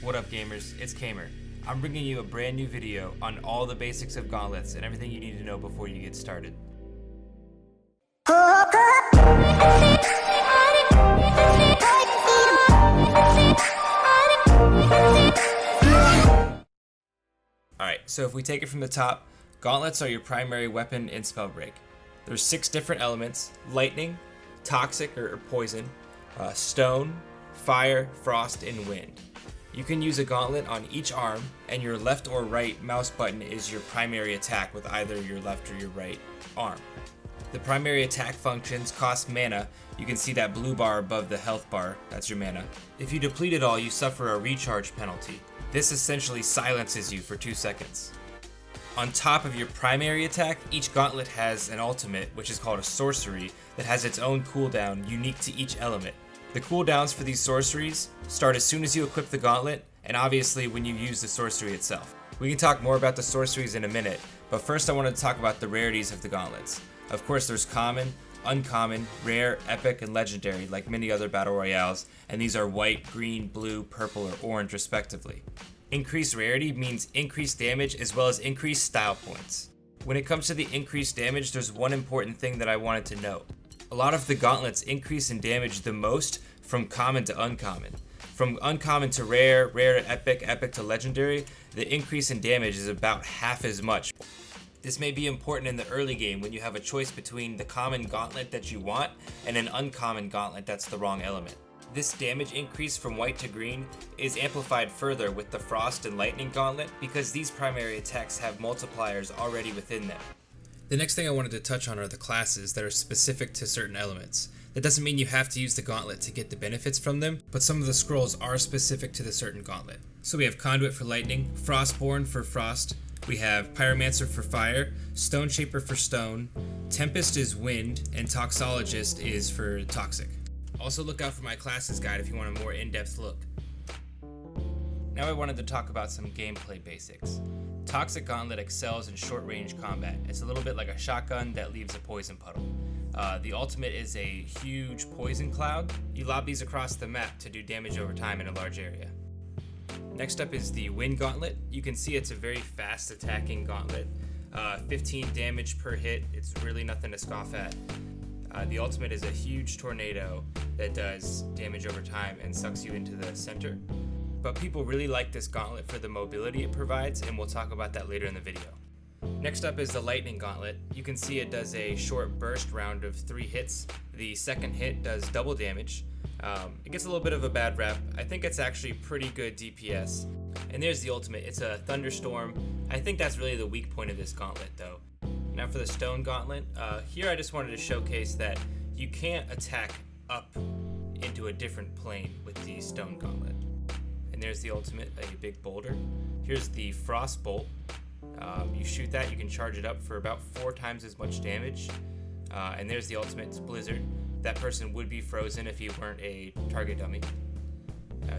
What up gamers, it's Kamer. I'm bringing you a brand new video on all the basics of gauntlets and everything you need to know before you get started. Alright, so if we take it from the top, gauntlets are your primary weapon in Spellbreak. There's 6 different elements: lightning, toxic or poison, stone, fire, frost, and wind. You can use a gauntlet on each arm, and your left or right mouse button is your primary attack with either your left or your right arm. The primary attack functions cost mana. You can see that blue bar above the health bar, that's your mana. If you deplete it all, you suffer a recharge penalty. This essentially silences you for 2 seconds. On top of your primary attack, each gauntlet has an ultimate, which is called a sorcery, that has its own cooldown unique to each element. The cooldowns for these sorceries start as soon as you equip the gauntlet, and obviously when you use the sorcery itself. We can talk more about the sorceries in a minute, but first I want to talk about the rarities of the gauntlets. Of course there's common, uncommon, rare, epic, and legendary like many other battle royales, and these are white, green, blue, purple, or orange respectively. Increased rarity means increased damage as well as increased style points. When it comes to the increased damage, there's one important thing that I wanted to note. A lot of the gauntlets increase in damage the most from common to uncommon. From uncommon to rare, rare to epic, epic to legendary, the increase in damage is about half as much. This may be important in the early game when you have a choice between the common gauntlet that you want and an uncommon gauntlet that's the wrong element. This damage increase from white to green is amplified further with the Frost and Lightning Gauntlet because these primary attacks have multipliers already within them. The next thing I wanted to touch on are the classes that are specific to certain elements. That doesn't mean you have to use the gauntlet to get the benefits from them, but some of the scrolls are specific to the certain gauntlet. So we have Conduit for Lightning, Frostborn for Frost, we have Pyromancer for Fire, Stone Shaper for Stone, Tempest is Wind, and Toxologist is for Toxic. Also look out for my classes guide if you want a more in-depth look. Now I wanted to talk about some gameplay basics. Toxic Gauntlet excels in short-range combat. It's a little bit like a shotgun that leaves a poison puddle. The ultimate is a huge poison cloud. You lob these across the map to do damage over time in a large area. Next up is the Wind Gauntlet. You can see it's a very fast attacking gauntlet. 15 damage per hit, it's really nothing to scoff at. The ultimate is a huge tornado that does damage over time and sucks you into the center. But people really like this gauntlet for the mobility it provides, and we'll talk about that later in the video. Next up is the Lightning Gauntlet. You can see it does a short burst round of 3 hits. The second hit does double damage. It gets a little bit of a bad rep. I think it's actually pretty good DPS. And there's the ultimate. It's a thunderstorm. I think that's really the weak point of this gauntlet though. Now for the Stone Gauntlet, here I just wanted to showcase that you can't attack up into a different plane with the Stone Gauntlet. And there's the ultimate, a big boulder. Here's the Frost Bolt. You shoot that, you can charge it up for about 4 times as much damage. And there's the ultimate, it's Blizzard. That person would be frozen if he weren't a target dummy.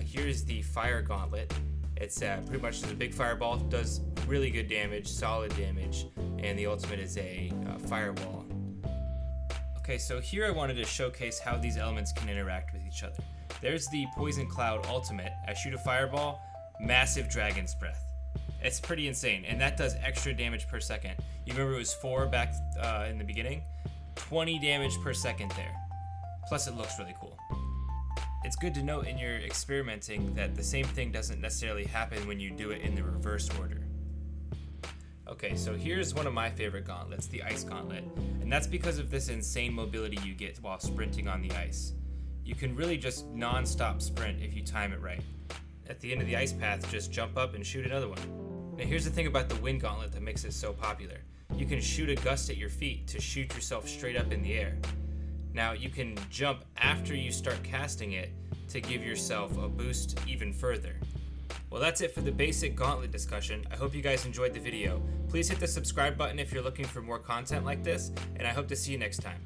Here's the Fire Gauntlet. It's pretty much just a big fireball, does really good damage, solid damage, and the ultimate is a firewall. Okay, so here I wanted to showcase how these elements can interact with each other. There's the Poison Cloud ultimate. I shoot a fireball, massive Dragon's Breath. It's pretty insane, and that does extra damage per second. You remember it was 4 back in the beginning? 20 damage per second there. Plus it looks really cool. It's good to note in your experimenting that the same thing doesn't necessarily happen when you do it in the reverse order. Okay, so here's one of my favorite gauntlets, the Ice Gauntlet, and that's because of this insane mobility you get while sprinting on the ice. You can really just non-stop sprint if you time it right. At the end of the ice path, just jump up and shoot another one. Now here's the thing about the Wind Gauntlet that makes it so popular. You can shoot a gust at your feet to shoot yourself straight up in the air. Now you can jump after you start casting it to give yourself a boost even further. Well, that's it for the basic gauntlet discussion. I hope you guys enjoyed the video. Please hit the subscribe button if you're looking for more content like this, and I hope to see you next time.